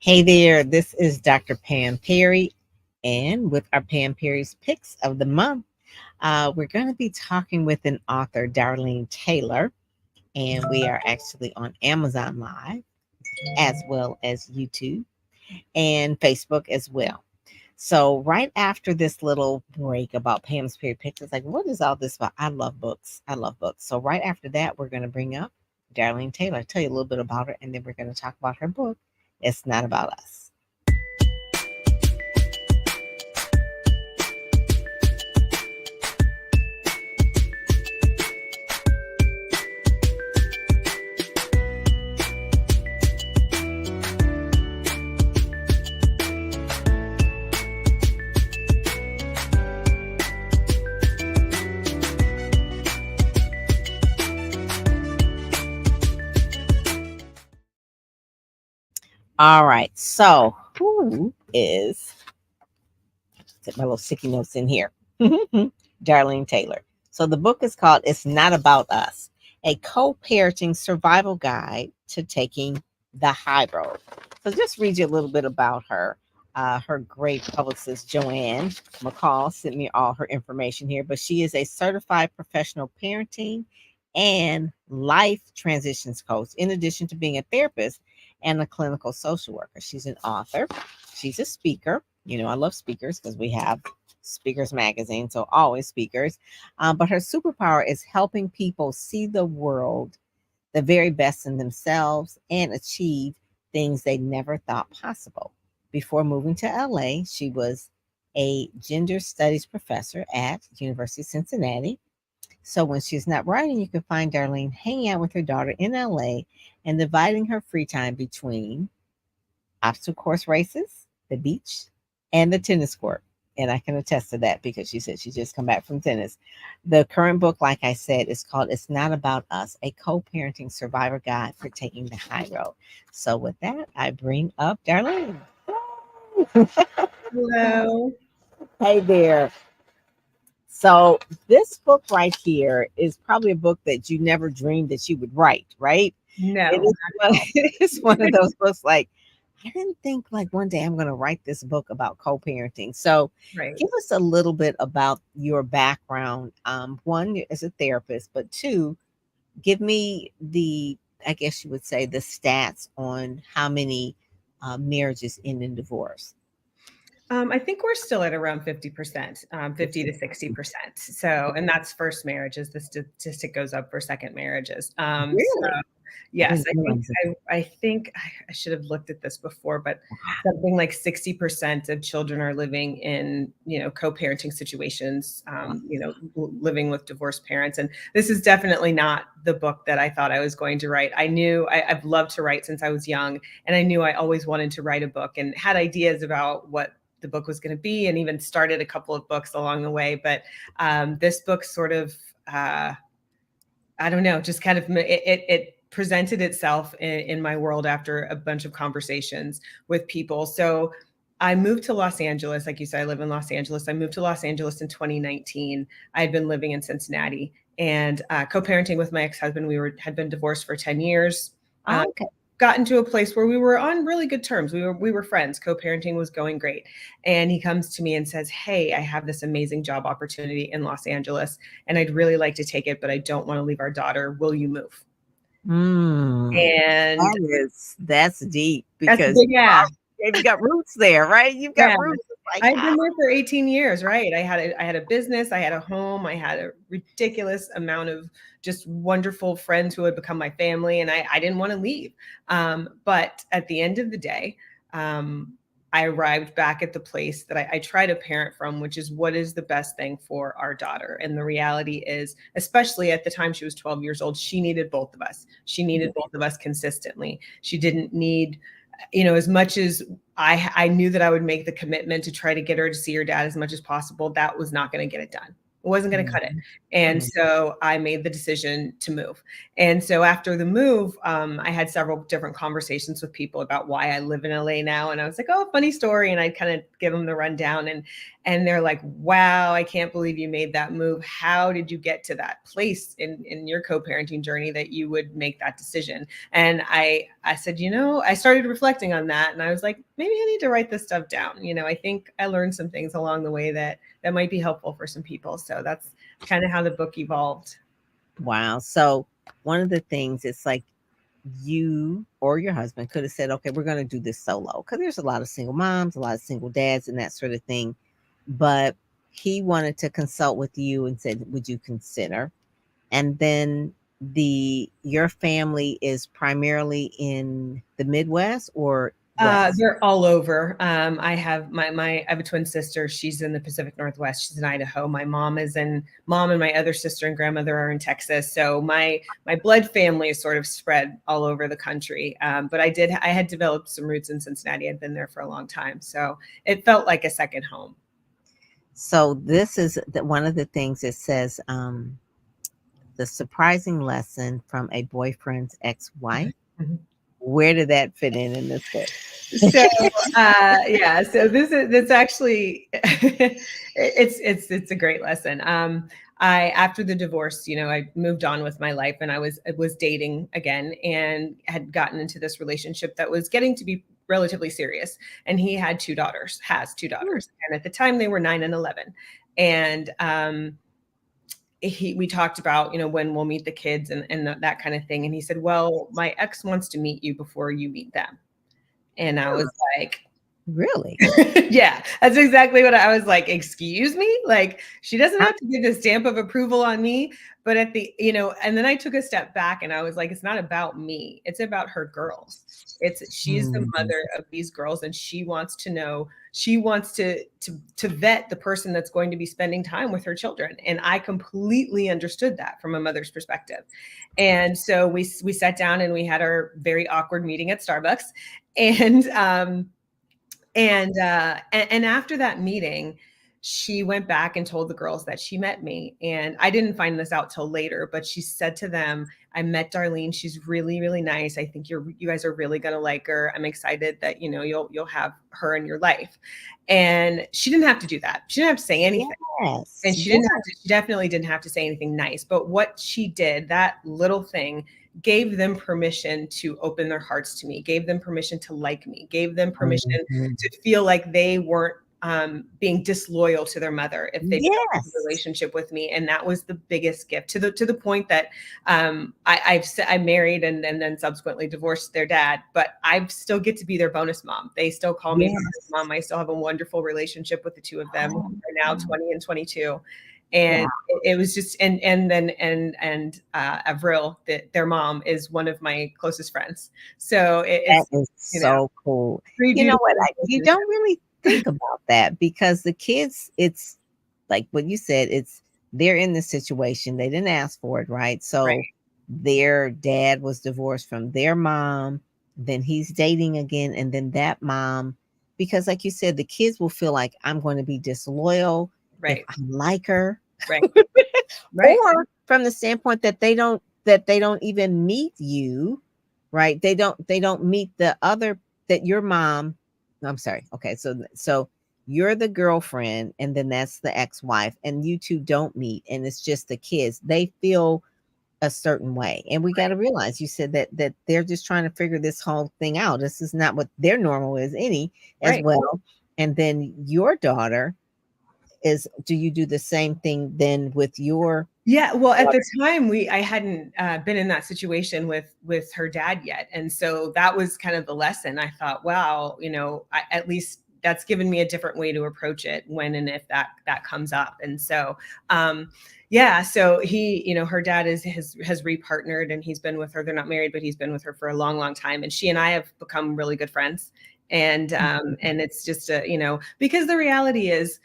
Hey there, this is Dr. Pam Perry, and with our Pam Perry's Picks of the Month, we're going to be talking with an author, Darlene Taylor, and we are actually on Amazon Live as well as YouTube and Facebook as well. So, right after this little break about Pam's Perry Picks, it's like, what is all this about? I love books. I love books. So, right after that, we're going to bring up Darlene Taylor, tell you a little bit about her, and then we're going to talk about her book, It's Not About Us. All right. So, who is, put my little sticky notes in here? Darlene Taylor. So, the book is called It's Not About Us, a co parenting survival guide to taking the high road. So, just read you a little bit about her. Her great publicist, Joanne McCall, sent me all her information here, but she is a certified professional parenting and life transitions coach, in addition to being a therapist and a clinical social worker. She's an author, she's a speaker. You know, I love speakers because we have Speakers Magazine, so always speakers. But her superpower is helping people see the world, the very best in themselves, and achieve things they never thought possible. Before moving to LA, she was a gender studies professor at University of Cincinnati. So when she's not writing, you can find Darlene hanging out with her daughter in LA and dividing her free time between obstacle course races, the beach, and the tennis court. And I can attest to that because she said she just come back from tennis. The current book, like I said, is called It's Not About Us, a co-parenting survivor guide for taking the high road. So with that, I bring up Darlene. Hello. Hey there. So this book right here is probably a book that you never dreamed that you would write, right? It No. is one, it is one of those books like, I didn't think like one day I'm going to write this book about co-parenting. So Right. give us a little bit about your background. One, as a therapist, but two, give me the, I guess you would say, the stats on how many marriages end in divorce. I think we're still at around 50%, 50 to 60%. So, and that's first marriages. The statistic goes up for second marriages. Really? I Yes, didn't realize it. I think I should have looked at this before, but something like 60% of children are living in, co-parenting situations, living with divorced parents. And this is definitely not the book that I thought I was going to write. I knew I've loved to write since I was young, and I knew I always wanted to write a book and had ideas about what the book was going to be, and even started a couple of books along the way. But this book sort of, I don't know, just kind of it presented itself in my world after a bunch of conversations with people. So I moved to Los Angeles. Like you said, I live in Los Angeles. I moved to Los Angeles in 2019. I had been living in Cincinnati and co-parenting with my ex-husband. Had been divorced for 10 years. Okay. Gotten to a place where we were on really good terms. We were friends. Co-parenting was going great. And he comes to me and says, "Hey, I have this amazing job opportunity in Los Angeles, and I'd really like to take it, but I don't want to leave our daughter. Will you move?" And That's deep that's a because big ask. you got roots there, right? You've got Yeah. roots. It's like, I've been there for 18 years, right? I had a business, I had a home, I had a ridiculous amount of just wonderful friends who had become my family, and I didn't want to leave. But at the end of the day, I arrived back at the place that I try to parent from, which is what is the best thing for our daughter. And the reality is, especially at the time she was 12 years old, she needed both of us. She needed both of us consistently. She didn't need, as much as I knew that I would make the commitment to try to get her to see her dad as much as possible, that was not going to get it done. It wasn't going to cut it. And so I made the decision to move. And so after the move, I had several different conversations with people about why I live in LA now. And I was like, oh, funny story. And I'd kind of give them the rundown. And they're like, wow, I can't believe you made that move. How did you get to that place in your co-parenting journey that you would make that decision? And I said, I started reflecting on that, and I was like, maybe I need to write this stuff down. I think I learned some things along the way that might be helpful for some people. So that's kind of how the book evolved. Wow. So one of the things, it's like you or your husband could have said, okay, we're going to do this solo, because there's a lot of single moms, a lot of single dads, and that sort of thing. But he wanted to consult with you and said, would you consider? And then your family is primarily in the Midwest or West? They're all over. I have I have a twin sister. She's in the Pacific Northwest. She's in Idaho. Mom and my other sister and grandmother are in Texas. So my blood family is sort of spread all over the country. But I had developed some roots in Cincinnati. I'd been there for a long time. So it felt like a second home. So this is one of the things it says, the surprising lesson from a boyfriend's ex-wife. Mm-hmm. Where did that fit in this book? So so this actually it's a great lesson. I, after the divorce, I moved on with my life, and I was dating again, and had gotten into this relationship that was getting to be relatively serious. And he has two daughters, and at the time they were 9 and 11. And we talked about, when we'll meet the kids and that kind of thing. And he said, well, my ex wants to meet you before you meet them. And I was like, really? Yeah, that's exactly what I was like. Excuse me? Like, she doesn't have to give the stamp of approval on me. But and then I took a step back, and I was like, it's not about me. It's about her girls. She's the mother of these girls, and she wants to know, she wants to vet the person that's going to be spending time with her children. And I completely understood that from a mother's perspective. And so we sat down, and we had our very awkward meeting at Starbucks. And after that meeting, she went back and told the girls that she met me. And I didn't find this out till later, but she said to them, I met Darlene. She's really, really nice. I think you guys are really going to like her. I'm excited that, you'll have her in your life. And she didn't have to do that. She didn't have to say anything. Yes. And she definitely didn't have to say anything nice. But what she did, that little thing, gave them permission to open their hearts to me, gave them permission to like me, gave them permission to feel like they weren't being disloyal to their mother if they built a relationship with me. And that was the biggest gift, to the point that I married and then subsequently divorced their dad, but I still get to be their bonus mom. They still call me bonus mom. I still have a wonderful relationship with the two of them. They're now 20 and 22. And it was just, and Avril, their mom, is one of my closest friends. So it's so cool. You know what? You don't really think about that, because the kids, it's like what you said, they're in this situation. They didn't ask for it, right? So their dad was divorced from their mom. Then he's dating again. And then that mom, because like you said, the kids will feel like, I'm going to be disloyal if I like her. Or from the standpoint that they don't even meet you, right? They don't meet the other, that your mom, I'm sorry. Okay. So you're the girlfriend, and then that's the ex-wife, and you two don't meet, and it's just the kids. They feel a certain way. And we got to realize, you said that they're just trying to figure this whole thing out. This is not what their normal is as well. And then your daughter do you do the same thing then with your? Yeah, well, at the time I hadn't been in that situation with her dad yet. And so that was kind of the lesson. I thought, wow, at least that's given me a different way to approach it when and if that comes up. And so, so he, her dad has repartnered, and he's been with her. They're not married, but he's been with her for a long, long time. And she and I have become really good friends. And it's just, because the reality is,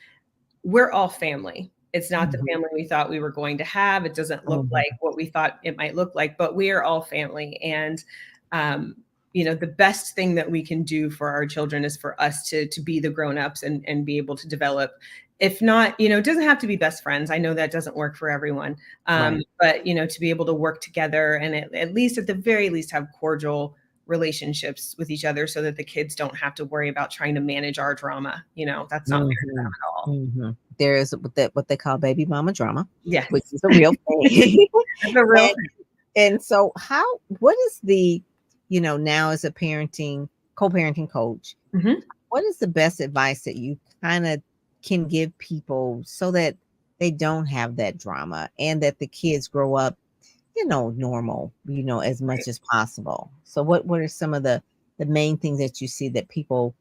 we're all family. It's not the family we thought we were going to have. It doesn't look like what we thought it might look like, but we are all family. And, the best thing that we can do for our children is for us to be the grown-ups and be able to develop. If not, it doesn't have to be best friends. I know that doesn't work for everyone. But, to be able to work together and at the very least have cordial relationships with each other so that the kids don't have to worry about trying to manage our drama. That's not fair to them at all. There is what they call baby mama drama, Yes. which is a real thing. That's a real thing. And so what is the, now as a co-parenting coach, what is the best advice that you kind of can give people so that they don't have that drama and that the kids grow up, normal, as much as possible? So what are some of the main things that you see that people,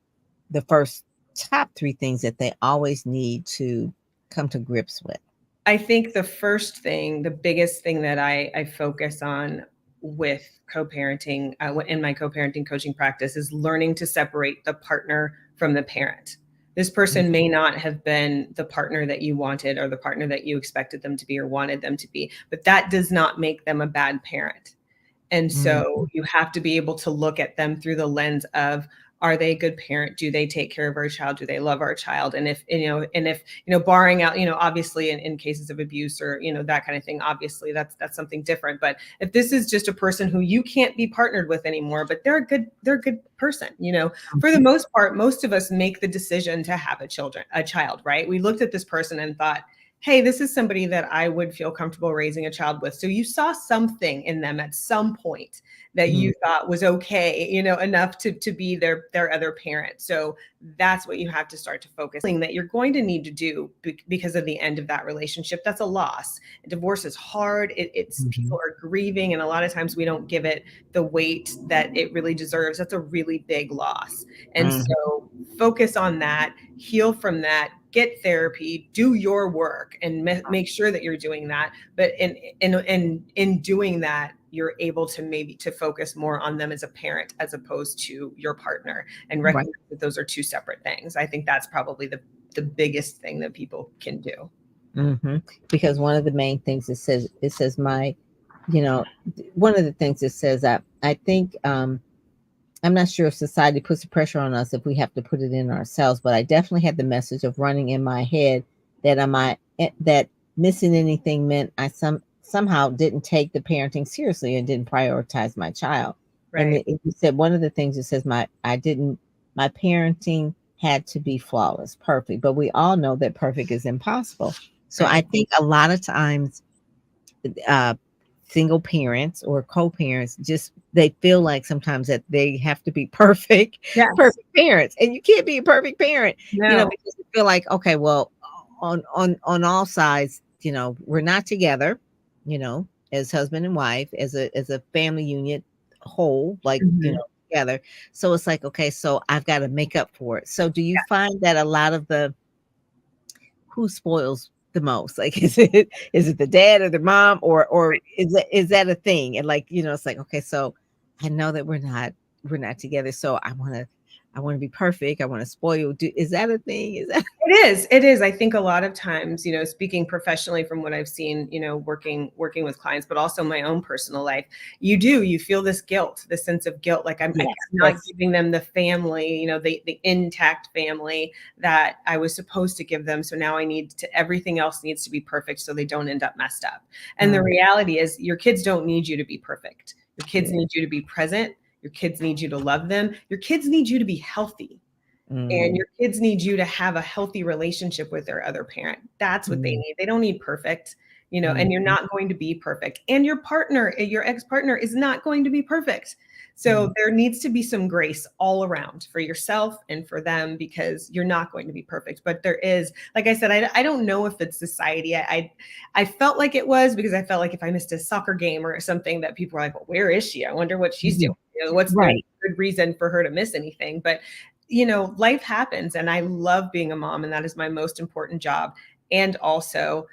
the first top 3 things that they always need to come to grips with? I think the first thing, the biggest thing that I focus on with co-parenting in my co-parenting coaching practice is learning to separate the partner from the parent. This person may not have been the partner that you wanted or the partner that you expected them to be or wanted them to be, but that does not make them a bad parent. And so you have to be able to look at them through the lens of, are they a good parent? Do they take care of our child? Do they love our child? And if barring out, obviously in cases of abuse or, that kind of thing, obviously that's something different. But if this is just a person who you can't be partnered with anymore, but they're a good person, for the most part, most of us make the decision to have a child, right? We looked at this person and thought, hey, this is somebody that I would feel comfortable raising a child with. So you saw something in them at some point that you thought was okay, enough to be their other parent. So that's what you have to start to focus on, that you're going to need to do because of the end of that relationship. That's a loss. Divorce is hard. It's people are grieving, and a lot of times we don't give it the weight that it really deserves. That's a really big loss. And so focus on that, heal from that, get therapy, do your work, and make sure that you're doing that. But in doing that, you're able to focus more on them as a parent as opposed to your partner, and recognize that those are 2 separate things. I think that's probably the biggest thing that people can do. Because one of the main things it says one of the things it says that I think, I'm not sure if society puts the pressure on us if we have to put it in ourselves, but I definitely had the message of running in my head that missing anything meant I somehow didn't take the parenting seriously and didn't prioritize my child. Right. And you said one of the things it says my parenting had to be flawless, perfect, but we all know that perfect is impossible. So I think a lot of times, single parents or co-parents they feel like sometimes that they have to be perfect parents, and you can't be a perfect parent. Because you feel like, okay, well, on all sides, we're not together, as husband and wife, as a family unit whole, like together. So it's like, okay, so I've got to make up for it. So do you find that a lot of who spoils the most? Like, is it the dad or the mom, or is that a thing? And it's like, okay, so I know that we're not together, so I want to be perfect. I want to spoil. Is that a thing? It is. I think a lot of times, speaking professionally from what I've seen, working with clients, but also my own personal life, you feel this sense of guilt. Like I'm not giving them the family, the intact family that I was supposed to give them. So now everything else needs to be perfect so they don't end up messed up. And the reality is your kids don't need you to be perfect. Your kids need you to be present. Your kids need you to love them. Your kids need you to be healthy. And your kids need you to have a healthy relationship with their other parent. That's what they need. They don't need perfect, and you're not going to be perfect. And your partner, your ex-partner, is not going to be perfect. So there needs to be some grace all around for yourself and for them, because you're not going to be perfect. But there is, like I said, I don't know if it's society. I felt like it was, because I felt like if I missed a soccer game or something, that people were like, well, where is she? I wonder what she's doing. What's the good reason for her to miss anything? But life happens, and I love being a mom, and that is my most important job. And also,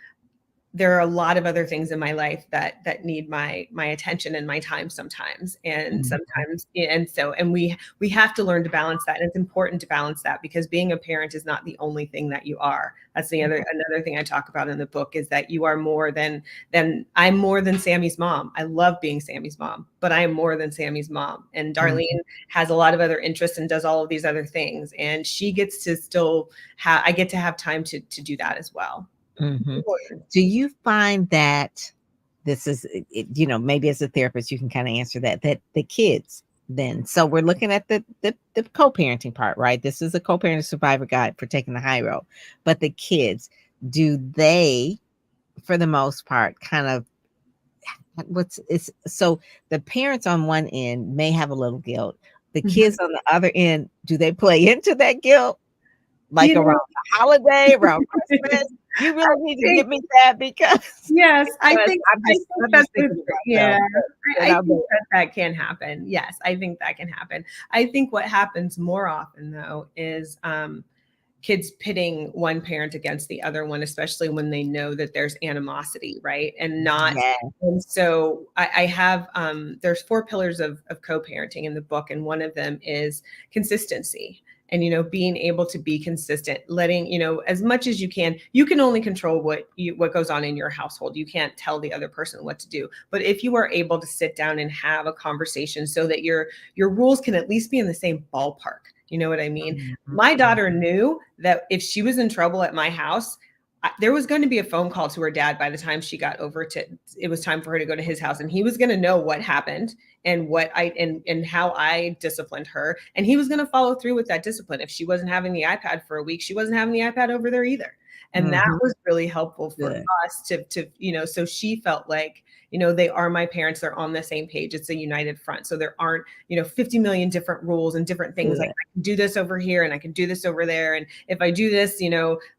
there are a lot of other things in my life that need my attention and my time sometimes. And sometimes, and we have to learn to balance that. And it's important to balance that, because being a parent is not the only thing that you are. That's another thing I talk about in the book, is that you are more than I'm more than Sammy's mom. I love being Sammy's mom, but I am more than Sammy's mom. And Darlene has a lot of other interests and does all of these other things. And she gets to still I get to have time to do that as well. Do you find that this is, maybe as a therapist, you can kind of answer that the kids then. So we're looking at the co-parenting part, right? This is a co-parenting survivor guide for taking the high road. But the kids, do they, for the most part, kind of what's it's so the parents on one end may have a little guilt. The kids on the other end, do they play into that guilt? Like You around know, the holiday, around Christmas? You I really need to think give me that because yes, because I think I'm that's just thinking about yeah. them. But, I but think that that can happen. Yes, I think that can happen. I think what happens more often though is kids pitting one parent against the other one, especially when they know that there's animosity, right? And not, yeah. and so I have, there's four pillars of co-parenting in the book, and one of them is consistency. And, being able to be consistent, letting, as much as you can only control what goes on in your household. You can't tell the other person what to do. But if you are able to sit down and have a conversation so that your rules can at least be in the same ballpark. You know what I mean? Mhm. My daughter knew that if she was in trouble at my house, there was going to be a phone call to her dad by the time she got over to it was time for her to go to his house, and he was going to know what happened and what I and how I disciplined her, and he was going to follow through with that discipline. If she wasn't having the iPad for a week, she wasn't having the iPad over there either. And that Mhm. was really helpful for Good. us to so she felt like they are my parents, they're on the same page, it's a united front, so there aren't 50 million different rules and different things, like Good. I can do this over here and I can do this over there, and if I do this,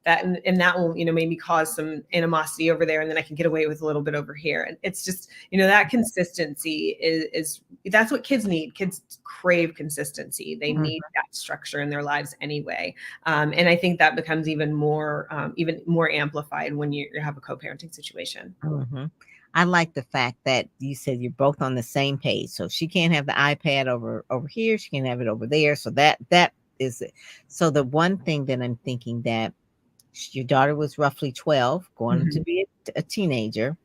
that and that will maybe cause some animosity over there, and then I can get away with a little bit over here. And it's just that consistency is that's what kids need. Kids crave consistency. They Mhm. need that structure in their lives anyway, and I think that becomes even more amplified when you have a co-parenting situation. Mhm. I like the fact that you said you're both on the same page. So she can't have the iPad over here. She can have it over there. So that is it. So the one thing that I'm thinking that your daughter was roughly 12, going to Mhm. be a teenager.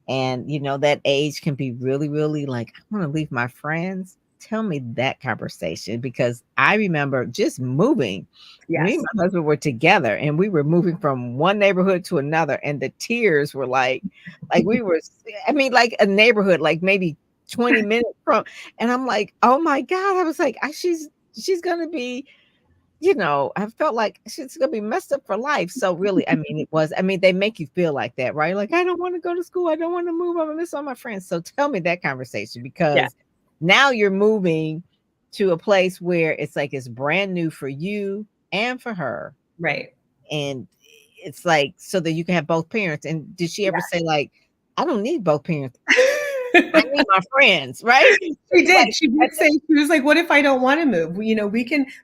And that age can be really, really like, I want to leave my friends. Tell me that conversation because I remember just moving. Me and Yes. my husband were together and we were moving from one neighborhood to another, and the tears were like we were, I mean, like a neighborhood, like maybe 20 minutes from, and I'm like, oh my God. I was like, she's gonna be, I felt like she's gonna be messed up for life. So really, I mean, they make you feel like that, right? Like, I don't want to go to school, I don't want to move, I'm gonna miss all my friends. So tell me that conversation Yeah. because now you're moving to a place where it's like it's brand new for you and for her. Right. And it's like so that you can have both parents. And did she ever Yeah. say, like, I don't need both parents, I need my friends, right? She It's like did. She I did say, she was like, "What if I don't want to move?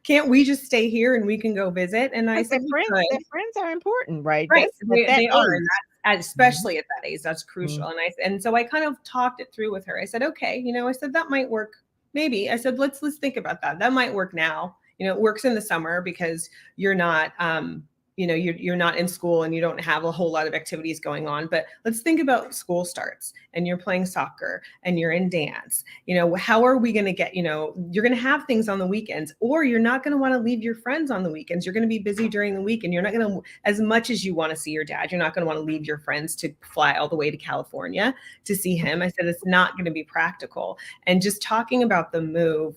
Can't we just stay here and we can go visit?" And I Because said, "We their could." friends are important, right? Right. That's at that They are, age. and that's Mhm, especially at that age, that's mhm, crucial. And so I kind of talked it through with her. I said, "Okay, I said that might work. Maybe." I said, "Let's think about that. That might work now. It works in the summer because you're not you're not in school and you don't have a whole lot of activities going on. But let's think about school starts and you're playing soccer and you're in dance. How are we going to get, you're going to have things on the weekends, or you're not going to want to leave your friends on the weekends. You're going to be busy during the week, and you're not going to, as much as you want to see your dad, you're not going to want to leave your friends to fly all the way to California to see him." I said, "It's not going to be practical." And just talking about the move,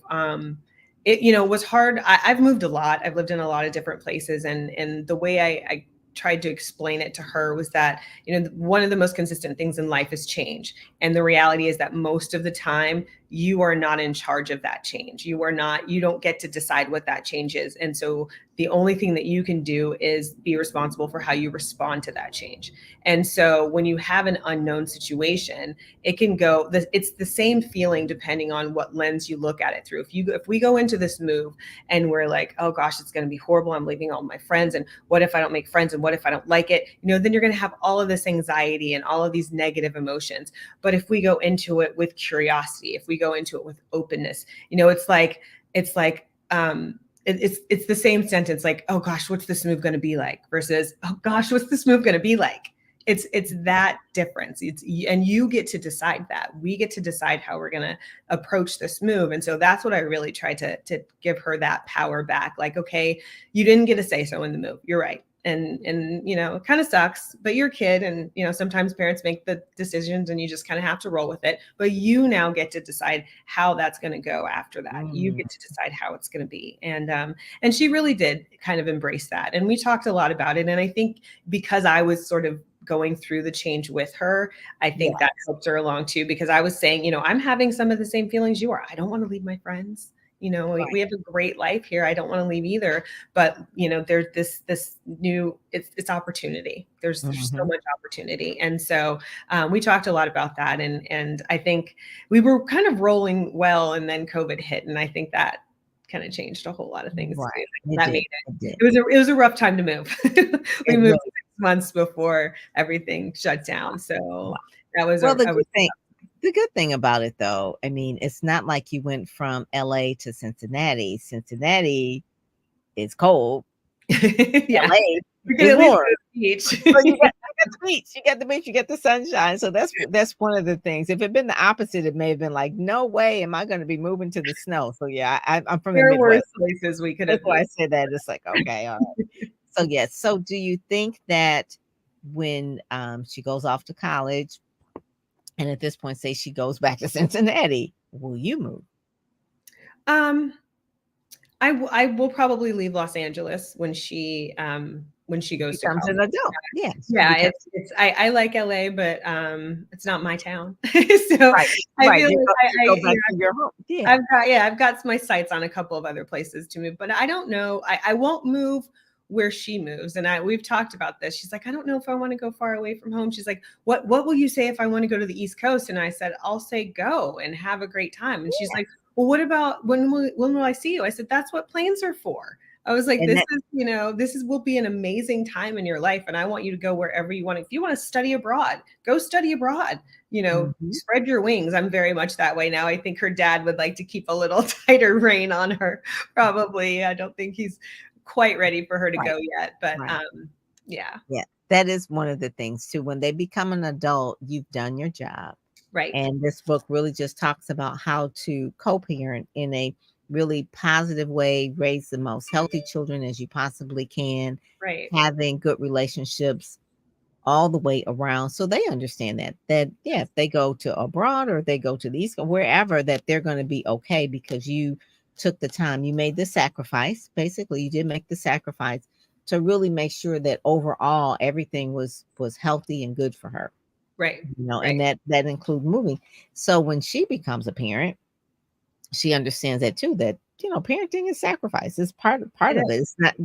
it was hard. I've moved a lot. I've lived in a lot of different places, and the way I tried to explain it to her was that one of the most consistent things in life is change, and the reality is that most of the time you are not in charge of that change. You don't get to decide what that change is, and so the only thing that you can do is be responsible for how you respond to that change. And so when you have an unknown situation, it can go, it's the same feeling depending on what lens you look at it through. If we go into this move and we're like, oh gosh, it's going to be horrible, I'm leaving all my friends, and what if I don't make friends, and what if I don't like it, then you're going to have all of this anxiety and all of these negative emotions. But if we go into it with curiosity, if we go into it with openness, it's the same sentence, like, oh gosh, what's this move going to be like, versus, oh gosh, what's this move going to be like. It's that difference. And you get to decide that. We get to decide how we're going to approach this move. And so that's what I really try to give her that power back. Like, okay, you didn't get a say so in the move. You're right. and it kind of sucks, but you're a kid, and sometimes parents make the decisions and you just kind of have to roll with it. But you now get to decide how that's going to go after that. You get to decide how it's going to be. And she really did kind of embrace that. And we talked a lot about it. And I think because I was sort of going through the change with her, I think that helped her along too, because I was saying, I'm having some of the same feelings you are. I don't want to leave my friends. We have a great life here. I don't want to leave either. But, there's this new, it's opportunity. There's so much opportunity. And so we talked a lot about that. And I think we were kind of rolling well, and then COVID hit. And I think that kind of changed a whole lot of things. Right. That made it. It was a rough time to move. We moved 6 months before everything shut down. So that was the good thing about it, though, I mean, it's not like you went from LA to Cincinnati. Cincinnati is cold. LA is warm. So you got the beach, you got the beach, you get the sunshine. So that's one of the things. If it had been the opposite, it may have been like, no way am I going to be moving to the snow. So yeah, I'm from the Midwest. Places we could have. That's why I said that. It's like, okay, all right. So yes. So do you think that when she goes off to college, and at this point, say she goes back to Cincinnati, will you move? I will probably leave Los Angeles when she goes to college. An adult. Yeah. I like LA, but it's not my town. So I feel like go back to your home. Yeah. I've got my sights on a couple of other places to move, but I don't know. I won't move where she moves. And we've talked about this. She's like, I don't know if I want to go far away from home. She's like, what will you say if I want to go to the East Coast? And I said, I'll say go and have a great time. And she's like, well, what about when will I see you? I said, that's what planes are for. I was like, this will be an amazing time in your life. And I want you to go wherever you want. If you want to study abroad, go study abroad, spread your wings. I'm very much that way now. I think her dad would like to keep a little tighter rein on her. Probably. I don't think he's quite ready for her to go yet, but yeah, that is one of the things too. When they become an adult, you've done your job, right? And this book really just talks about how to co-parent in a really positive way, raise the most healthy children as you possibly can, right? Having good relationships all the way around, so they understand that if they go to abroad or they go to the East, wherever, that they're going to be okay because you took the time, you made the sacrifice. Basically, you did make the sacrifice to really make sure that overall everything was healthy and good for her. Right. And that includes moving. So when she becomes a parent, she understands that too, that, parenting is sacrifice. It's part of it. It's not,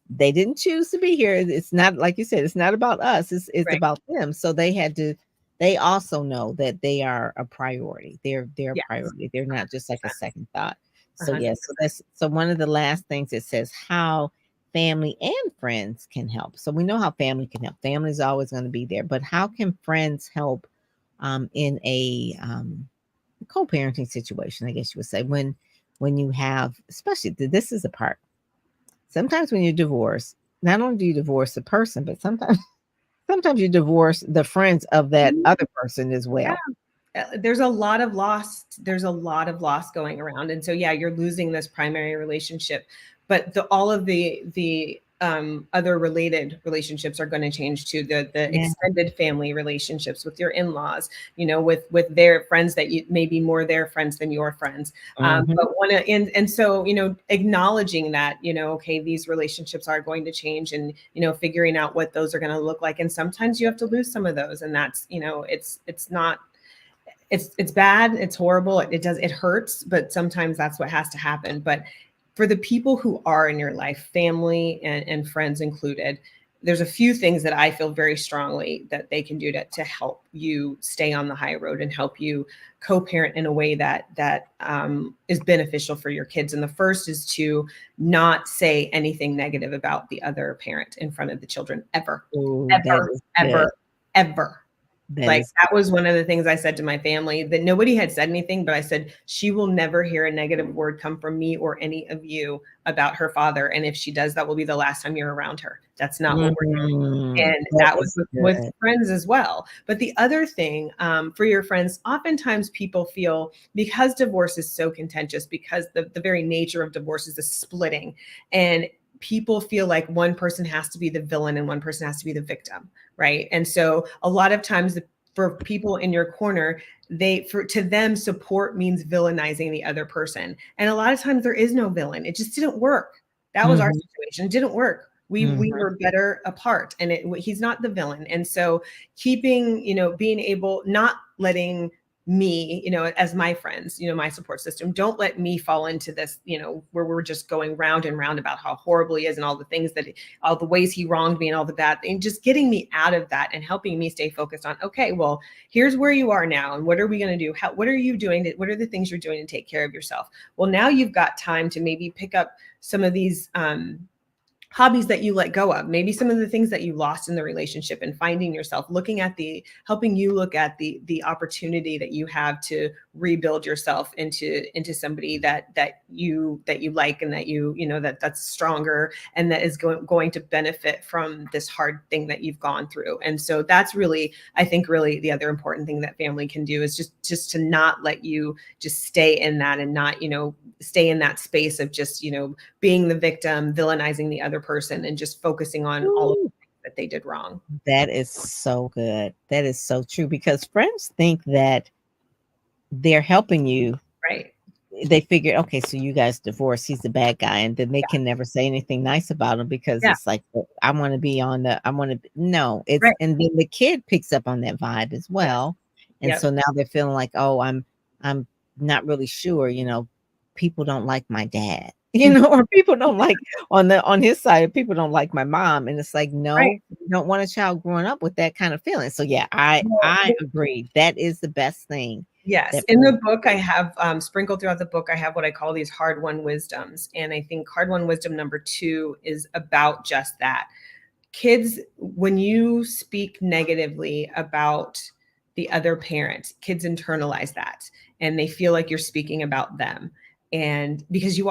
they didn't choose to be here. It's not, like you said, it's not about us. It's about them. So they also know that they are a priority. They're a priority. They're not just like a second thought. So so one of the last things it says how family and friends can help. So we know how family can help. Family is always going to be there, but how can friends help in a co-parenting situation? I guess you would say when you have, especially this is a part. Sometimes when you're divorced, not only do you divorce the person, but sometimes you divorce the friends of that other person as well. There's a lot of loss. There's a lot of loss going around. And so, you're losing this primary relationship, but all of the other related relationships are going to change too. The extended family relationships with your in-laws, with their friends that you may be more their friends than your friends. But so, acknowledging that, okay, these relationships are going to change, and, figuring out what those are going to look like. And sometimes you have to lose some of those. And that's, it's not, it's bad. It's horrible. It hurts, but sometimes that's what has to happen. But for the people who are in your life, family and friends included, there's a few things that I feel very strongly that they can do to help you stay on the high road and help you co-parent in a way that is beneficial for your kids. And the first is to not say anything negative about the other parent in front of the children ever. Ooh, ever. That was one of the things I said to my family, that nobody had said anything, but I said, she will never hear a negative word come from me or any of you about her father. And if she does, that will be the last time you're around her. That's not what we're doing. And that was with friends as well. But the other thing for your friends, oftentimes people feel, because divorce is so contentious, because the very nature of divorce is the splitting, and people feel like one person has to be the villain and one person has to be the victim, right? And so a lot of times for people in your corner, to them, support means villainizing the other person. And a lot of times there is no villain. It just didn't work. That was our situation. It didn't work. We were better apart, and he's not the villain. And so keeping, being able, not letting me, as my friends, my support system, don't let me fall into this, where we're just going round and round about how horrible he is and all the things all the ways he wronged me and all the bad things, just getting me out of that and helping me stay focused on, okay, well, here's where you are now. And what are we going to do? What are you doing? What are the things you're doing to take care of yourself? Well, now you've got time to maybe pick up some of these, hobbies that you let go of, maybe some of the things that you lost in the relationship, and finding yourself, helping you look at the opportunity that you have to rebuild yourself into somebody that you like, and that that's stronger and that is going to benefit from this hard thing that you've gone through. And so that's really, I think, really the other important thing that family can do is just to not let you just stay in that, and not, stay in that space of just, being the victim, villainizing the other person, and just focusing on all of the things that they did wrong. That is so good. That is so true, because friends think that they're helping you. Right. They figure, okay, so you guys divorced, he's the bad guy, and then they can never say anything nice about him, because it's like, I want to be no, it's right. And then the kid picks up on that vibe as well. And so now they're feeling like, oh, I'm not really sure, people don't like my dad, or people don't like on his side, people don't like my mom. And it's like, no, you don't want a child growing up with that kind of feeling. So yeah, I agree. That is the best thing. Yes. In the book, I have sprinkled throughout the book, I have what I call these hard-won wisdoms. And I think hard-won wisdom number 2 is about just that. Kids, when you speak negatively about the other parent, kids internalize that, and they feel like you're speaking about them. And because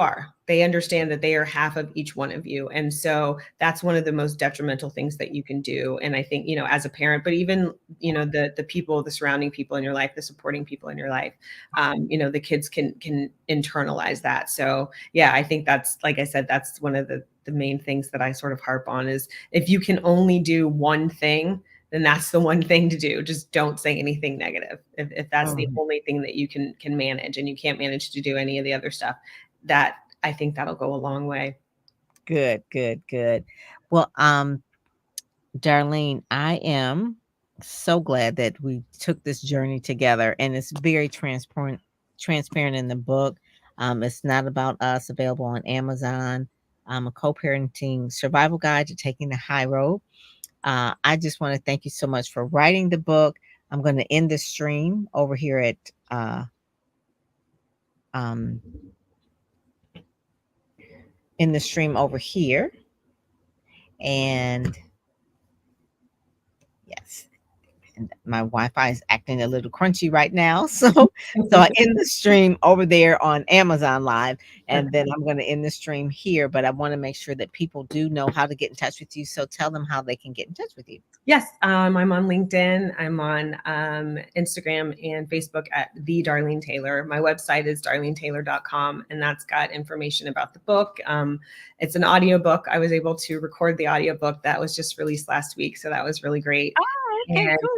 they understand that they are half of each one of you. And so that's one of the most detrimental things that you can do. And I think, as a parent, but even, the people, the surrounding people in your life, the supporting people in your life, the kids can internalize that. So yeah, I think that's, like I said, that's one of the main things that I sort of harp on is, if you can only do one thing, then that's the one thing to do. Just don't say anything negative. If that's the only thing that you can manage, and you can't manage to do any of the other stuff, that I think that'll go a long way. Good. Well, Darlene, I am so glad that we took this journey together, and it's very transparent in the book. It's Not About Us, available on Amazon. A co-parenting survival guide to taking the high road. I just want to thank you so much for writing the book. I'm going to end the stream over here at in the stream over here. And yes, and my Wi-Fi is acting a little crunchy right now. So I end the stream over there on Amazon Live, and then I'm going to end the stream here. But I want to make sure that people do know how to get in touch with you. So tell them how they can get in touch with you. Yes, I'm on LinkedIn. I'm on Instagram and Facebook at the Darlene Taylor. My website is darlenetaylor.com, and that's got information about the book. It's an audiobook. I was able to record the audiobook that was just released last week, so that was really great. Okay, and cool.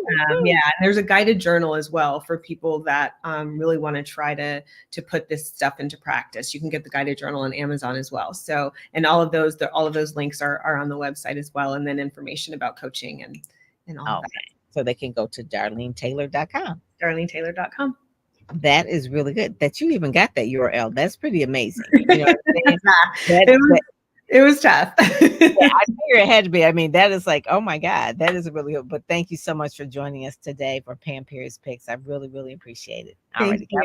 Yeah, and there's a guided journal as well for people that really want to try to put this stuff into practice. You can get the guided journal on Amazon as well. So, and all of those links are on the website as well, and then information about coaching and all of that. So they can go to darlenetaylor.com. darlenetaylor.com. That is really good that you even got that URL. That's pretty amazing. It was tough. I figured it had to be. I mean, that is like, oh my God, that is a really good. But thank you so much for joining us today for Pam Perry's Picks. I really, really appreciate it. All right.